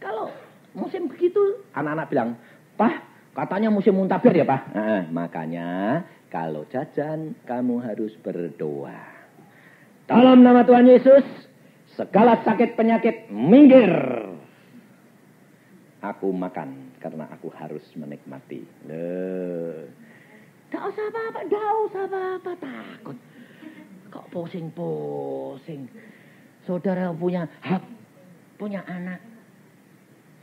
Kalau musim begitu, anak-anak bilang, Pak, katanya musim muntaber ya Pak. Makanya kalau jajan, kamu harus berdoa. Dalam nama Tuhan Yesus, segala sakit penyakit minggir. Aku makan karena aku harus menikmati. Tidak usah apa-apa, takut. Kok pusing-pusing. Saudara punya hak, punya anak.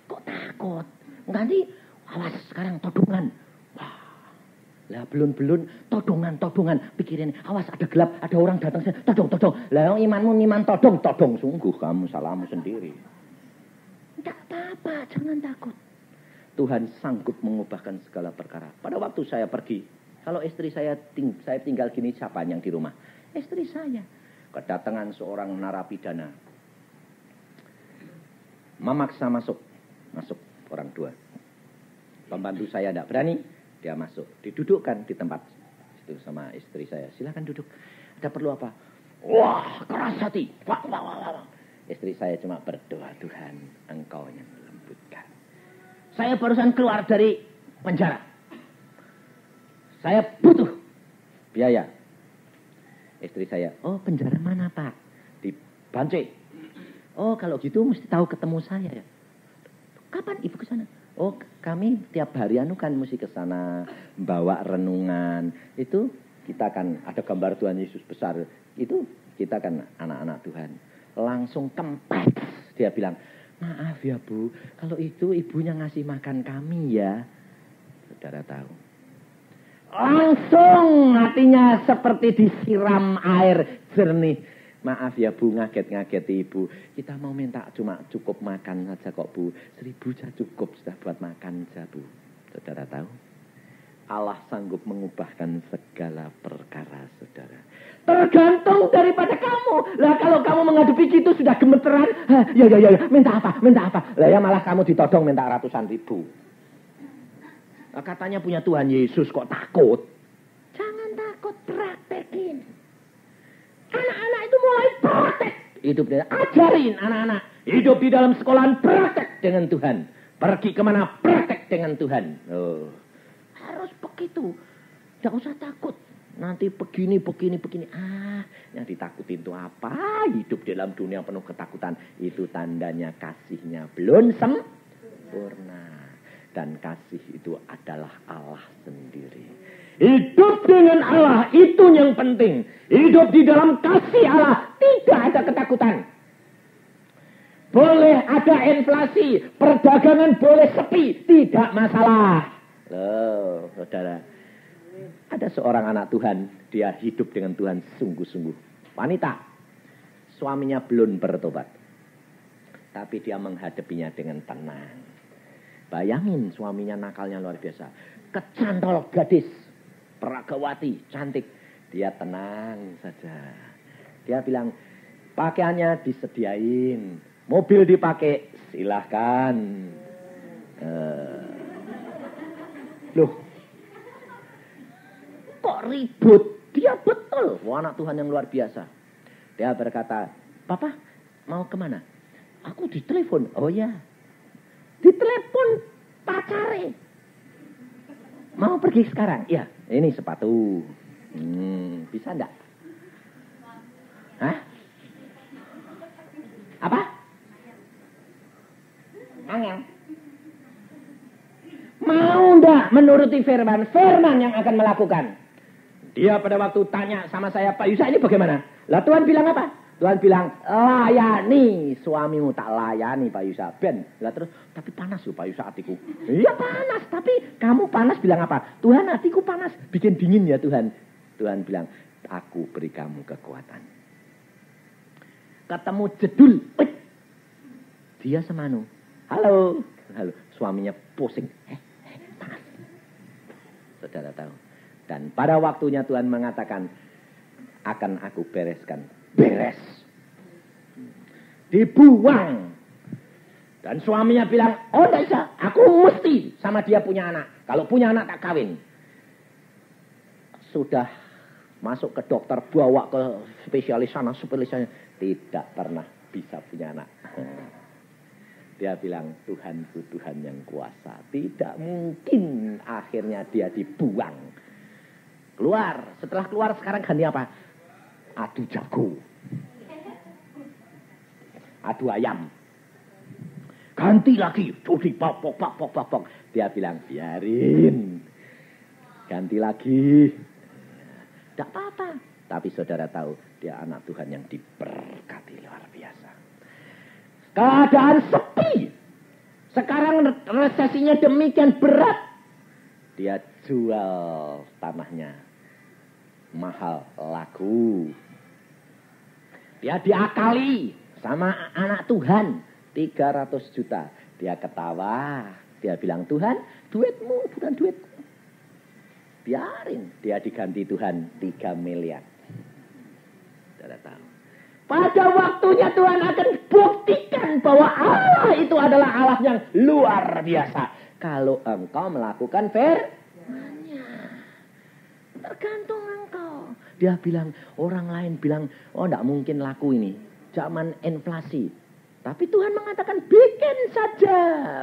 Kok takut? Nanti, awas sekarang todongan. Lah belum todongan pikirin awas ada gelap ada orang datang todong lah imanmu iman todong sungguh kamu salahmu sendiri. Tidak apa-apa, jangan takut. Tuhan sanggup mengubahkan segala perkara. Pada waktu saya pergi, kalau istri saya tinggal gini, siapa yang di rumah? Istri saya. Kedatangan seorang narapidana, memaksa masuk orang tua. Pembantu saya tidak berani. Dia masuk, didudukkan di tempat itu sama istri saya. Silakan duduk. Ada perlu apa? Wah, keras hati. Wah. Istri saya cuma berdoa, Tuhan, Engkau yang melembutkan. Saya barusan keluar dari penjara. Saya butuh biaya. Istri saya, oh penjara mana Pak? Di Bancai. Oh kalau gitu mesti tahu ketemu saya ya. Kapan ibu ke sana? Oh, kami tiap hari kan mesti ke sana bawa renungan. Itu kita kan ada gambar Tuhan Yesus besar. Itu kita kan anak-anak Tuhan. Langsung kempes. Dia bilang, maaf ya Bu, kalau itu ibunya ngasih makan kami ya. Saudara tahu. Langsung hatinya seperti disiram air jernih. Maaf ya Bu, ngaget-ngaget Ibu. Kita mau minta cuma cukup makan saja kok Bu. 1.000 saja cukup sudah buat makan saja Bu. Saudara tahu? Allah sanggup mengubahkan segala perkara, saudara. Tergantung daripada kamu. Lah kalau kamu menghadapi gitu sudah gemeteran. Ya, minta apa? Lah ya malah kamu ditodong minta ratusan ribu. Nah, katanya punya Tuhan Yesus kok takut? Jangan takut, praktekin. Anak-anak itu mulai praktek. Hidup di ajarin anak-anak. Hidup di dalam sekolahan praktek dengan Tuhan. Pergi kemana praktek dengan Tuhan. Oh. Harus begitu. Tidak usah takut. Nanti begini. Yang ditakutin itu apa? Hidup dalam dunia penuh ketakutan. Itu tandanya kasihnya belum sempurna. Dan kasih itu adalah Allah sendiri. Hidup dengan Allah itu yang penting. Hidup di dalam kasih Allah. Tidak ada ketakutan. Boleh ada inflasi. Perdagangan boleh sepi. Tidak masalah. Loh, saudara. Ada seorang anak Tuhan. Dia hidup dengan Tuhan sungguh-sungguh. Wanita. Suaminya belum bertobat. Tapi dia menghadapinya dengan tenang. Bayangin suaminya nakalnya luar biasa. Kecantol gadis. Peragawati. Cantik. Dia tenang saja. Dia bilang. Pakaiannya disediain. Mobil dipakai. Silahkan. Loh. Kok ribut? Dia betul. Wah, anak Tuhan yang luar biasa. Dia berkata. Papa mau kemana? Aku ditelepon. Oh ya. Ditelepon pacare. Mau pergi sekarang? Ya, ini sepatu. Bisa enggak? Hah? Apa? Angel. Mau enggak menuruti firman? Firman yang akan melakukan. Dia pada waktu tanya sama saya, Pak Yusa ini bagaimana? Lah Tuhan bilang apa? Tuhan bilang, layani suamimu. Tak layani Pak Yusa. Ben. Lah terus, tapi panas loh Pak Yusa hatiku. Iya panas, tapi kamu panas bilang apa? Tuhan hatiku panas. Bikin dingin ya Tuhan. Tuhan bilang, aku beri kamu kekuatan. Ketemu jedul. Dia semanu. Halo. Suaminya pusing. Panas. Saudara tahu. Dan pada waktunya Tuhan mengatakan, akan aku bereskan. Beres. Dibuang. Dan suaminya bilang, oh tidak bisa, aku mesti sama dia punya anak. Kalau punya anak tak kawin. Sudah masuk ke dokter, bawa ke spesialis sana, spesialis. Tidak pernah bisa punya anak. Dia bilang, Tuhanku Tuhan yang kuasa. Tidak mungkin akhirnya dia dibuang. Keluar. Setelah keluar sekarang ganti apa? Adu jago. Adu ayam. Ganti lagi. Judi pok. Dia bilang, biarin. Ganti lagi. Tidak apa-apa. Tapi saudara tahu, dia anak Tuhan yang diberkati luar biasa. Keadaan sepi. Sekarang resesinya demikian berat. Dia jual tanahnya. Mahal, laku. Dia diakali sama anak Tuhan 300 juta. Dia ketawa. Dia bilang, Tuhan, duitmu bukan duitku. Biarin. Dia diganti Tuhan 3 miliar. Tidak tahu. Pada waktunya Tuhan akan buktikan bahwa Allah itu adalah Allah yang luar biasa. Kalau engkau melakukan firman-Nya. Tergantung engkau. Dia bilang, orang lain bilang, oh tidak mungkin laku ini. Zaman inflasi. Tapi Tuhan mengatakan, bikin saja.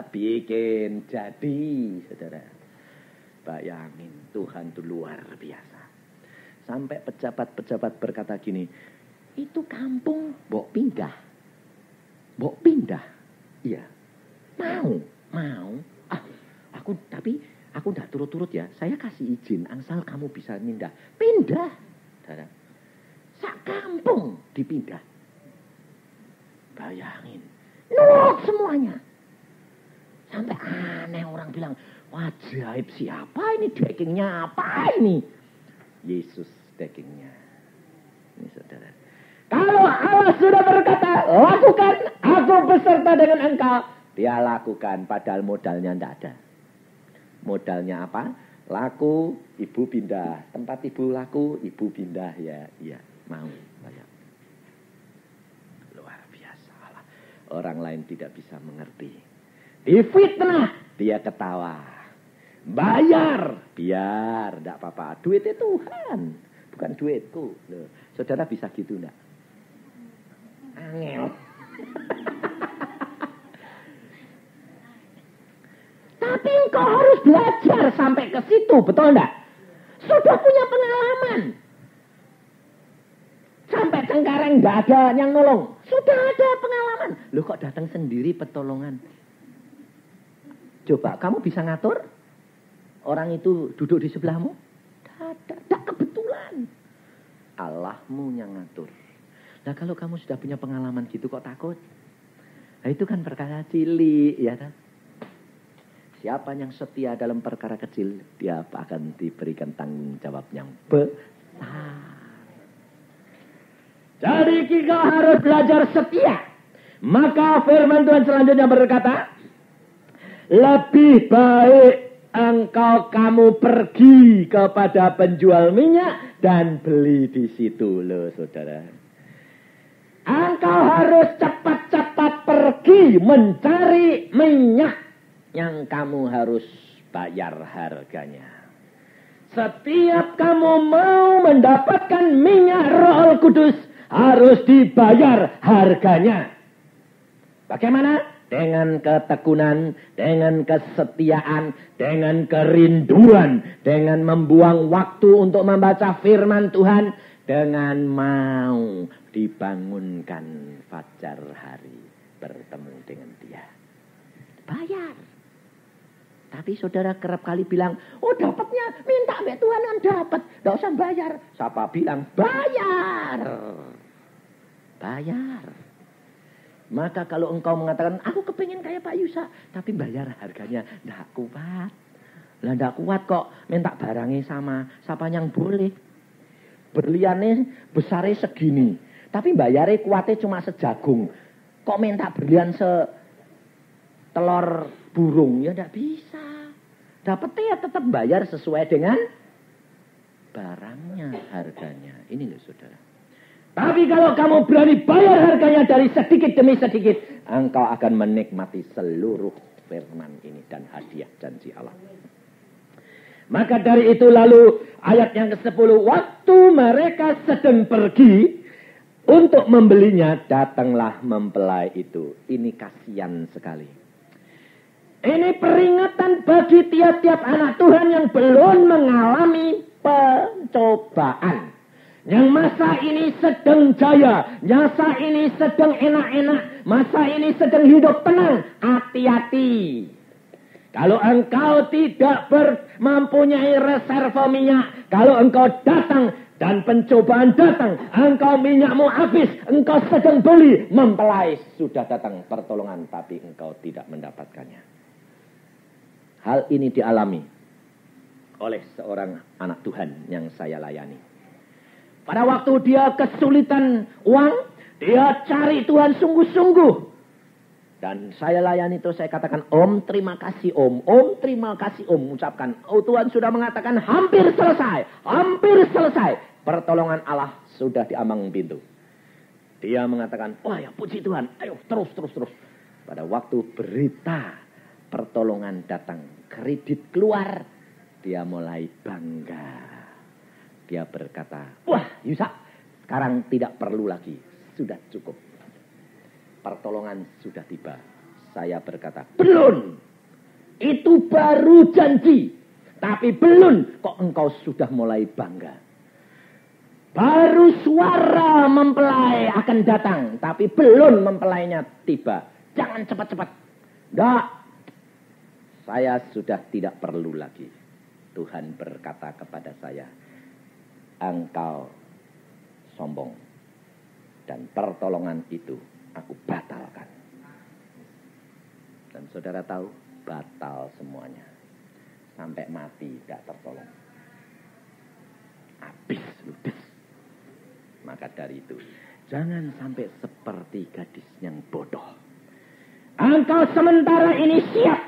Bikin jadi, saudara. Bayangin, Tuhan itu luar biasa. Sampai pejabat-pejabat berkata gini, itu kampung, mbok pindah. Mbok pindah. Iya. Mau. Tapi aku tidak turut-turut ya. Saya kasih izin, asal kamu bisa pindah. Pindah. Saudara. Sak kampung dipindah. Bayangin. Nurut semuanya. Sampai aneh orang bilang, ajaib siapa ini, dagingnya apa ini? Yesus dagingnya. Ini saudara. Kalau Allah sudah berkata, lakukan, aku beserta dengan engkau. Dia lakukan, padahal modalnya tidak ada. Modalnya apa? Laku, ibu pindah. Tempat ibu laku, ibu pindah. Ya, iya, mau. Saya. Luar biasa. Orang lain tidak bisa mengerti. Difitnah, dia ketawa. Bayar, biar, tidak apa-apa. Duitnya Tuhan, bukan duitku. Loh, saudara bisa gitu enggak? Angel. Tapi engkau harus belajar sampai ke situ, betul enggak? Sudah punya pengalaman. Sampai Cengkareng enggak ada yang nolong. Sudah ada pengalaman. Loh kok datang sendiri pertolongan? Coba, kamu bisa ngatur? Orang itu duduk di sebelahmu? Tidak kebetulan. Allahmu yang ngatur. Nah kalau kamu sudah punya pengalaman gitu kok takut? Nah itu kan perkara cilik, ya kan? Siapa yang setia dalam perkara kecil, dia akan diberikan tanggung jawab yang besar. Jadi kita harus belajar setia. Maka firman Tuhan selanjutnya berkata, lebih baik kamu pergi kepada penjual minyak dan beli di situ loh saudara. Engkau harus cepat-cepat pergi mencari minyak yang kamu harus bayar harganya. Setiap kamu mau mendapatkan minyak Roh Kudus harus dibayar harganya. Bagaimana? Dengan ketekunan, dengan kesetiaan, dengan kerinduan, dengan membuang waktu untuk membaca firman Tuhan, dengan mau dibangunkan fajar hari bertemu dengan dia. Bayar. Tapi saudara kerap kali bilang, oh dapatnya minta sama Tuhan kan dapat, tidak usah bayar. Siapa bilang bayar? Bayar. Maka kalau engkau mengatakan, aku kepingin kayak Pak Yusa, tapi bayar harganya, tidak kuat. Lah tidak kuat kok, minta barangnya sama, siapa yang boleh. Berliannya besarnya segini, tapi bayarnya kuatnya cuma sejagung. Kok minta berlian telur burung, ya tidak bisa. Dapatnya ya tetap bayar sesuai dengan barangnya, harganya. Ini loh saudara. Tapi kalau kamu berani bayar harganya dari sedikit demi sedikit, engkau akan menikmati seluruh firman ini dan hadiah janji Allah. Maka dari itu lalu ayat yang ke-10, waktu mereka sedang pergi untuk membelinya, datanglah mempelai itu. Ini kasihan sekali. Ini peringatan bagi tiap-tiap anak Tuhan yang belum mengalami pencobaan. Yang masa ini sedang jaya, masa ini sedang enak-enak, masa ini sedang hidup tenang. Hati-hati. Kalau engkau tidak mempunyai reserve minyak, kalau engkau datang dan pencobaan datang, engkau minyakmu habis, engkau sedang beli, mempelai sudah datang pertolongan, tapi engkau tidak mendapatkannya. Hal ini dialami oleh seorang anak Tuhan yang saya layani. Pada waktu dia kesulitan uang, dia cari Tuhan sungguh-sungguh. Dan saya layani terus, saya katakan, Om terima kasih Om, Om terima kasih Om. Ucapkan, oh Tuhan sudah mengatakan hampir selesai, hampir selesai. Pertolongan Allah sudah di ambang pintu. Dia mengatakan, wah ya puji Tuhan, ayo terus. Pada waktu berita pertolongan datang, kredit keluar, dia mulai bangga. Dia berkata, wah Yusa, sekarang tidak perlu lagi, sudah cukup. Pertolongan sudah tiba. Saya berkata, belum. Itu baru janji. Tapi belum, kok engkau sudah mulai bangga. Baru suara mempelai akan datang, tapi belum mempelainya tiba. Jangan cepat-cepat. Enggak. Saya sudah tidak perlu lagi. Tuhan berkata kepada saya, engkau sombong. Dan pertolongan itu aku batalkan. Dan saudara tahu, batal semuanya. Sampai mati tidak tertolong. Habis ludes. Maka dari itu, jangan sampai seperti gadis yang bodoh. Engkau sementara ini siap.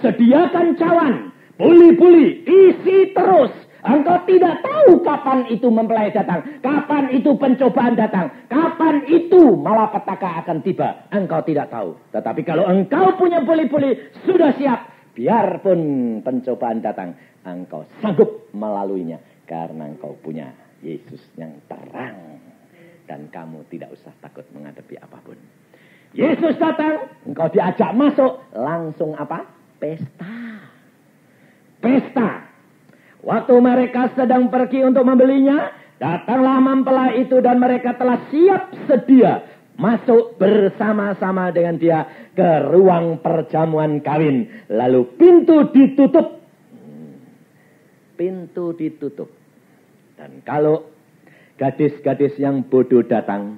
Sediakan cawan. Puli-puli, isi terus. Engkau tidak tahu kapan itu mempelai datang, kapan itu pencobaan datang, kapan itu malapetaka akan tiba. Engkau tidak tahu. Tetapi kalau engkau punya puli-puli, sudah siap. Biarpun pencobaan datang, engkau sanggup melaluinya. Karena engkau punya Yesus yang terang. Dan kamu tidak usah takut menghadapi apapun. Yesus datang, engkau diajak masuk, langsung apa? Pesta. Pesta. Waktu mereka sedang pergi untuk membelinya, datanglah mempelai itu dan mereka telah siap sedia masuk bersama-sama dengan dia ke ruang perjamuan kawin. Lalu pintu ditutup. Pintu ditutup. Dan kalau gadis-gadis yang bodoh datang,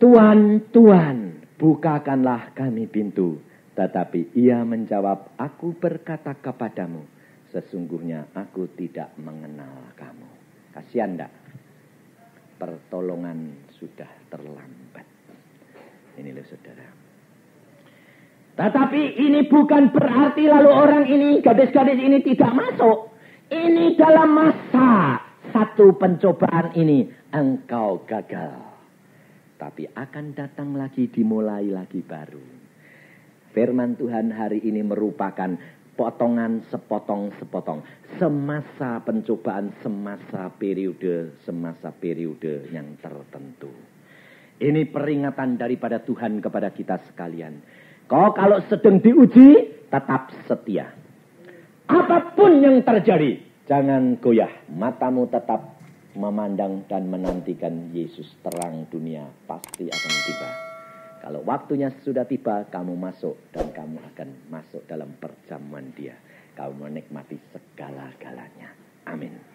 "Tuan, Tuan, bukakanlah kami pintu." Tetapi ia menjawab, "Aku berkata kepadamu, sesungguhnya aku tidak mengenal kamu." Kasihan enggak? Pertolongan sudah terlambat. Ini loh saudara. Tetapi ini bukan berarti lalu orang ini, gadis-gadis ini tidak masuk. Ini dalam masa satu pencobaan ini engkau gagal. Tapi akan datang lagi, dimulai lagi baru. Firman Tuhan hari ini merupakan potongan sepotong-sepotong. Semasa pencobaan, semasa periode yang tertentu. Ini peringatan daripada Tuhan kepada kita sekalian. Kau kalau sedang diuji, tetap setia. Apapun yang terjadi, jangan goyah. Matamu tetap memandang dan menantikan Yesus terang dunia. Pasti akan tiba. Kalau waktunya sudah tiba, kamu masuk dan kamu akan masuk dalam perjamuan dia. Kamu menikmati segala-galanya. Amin.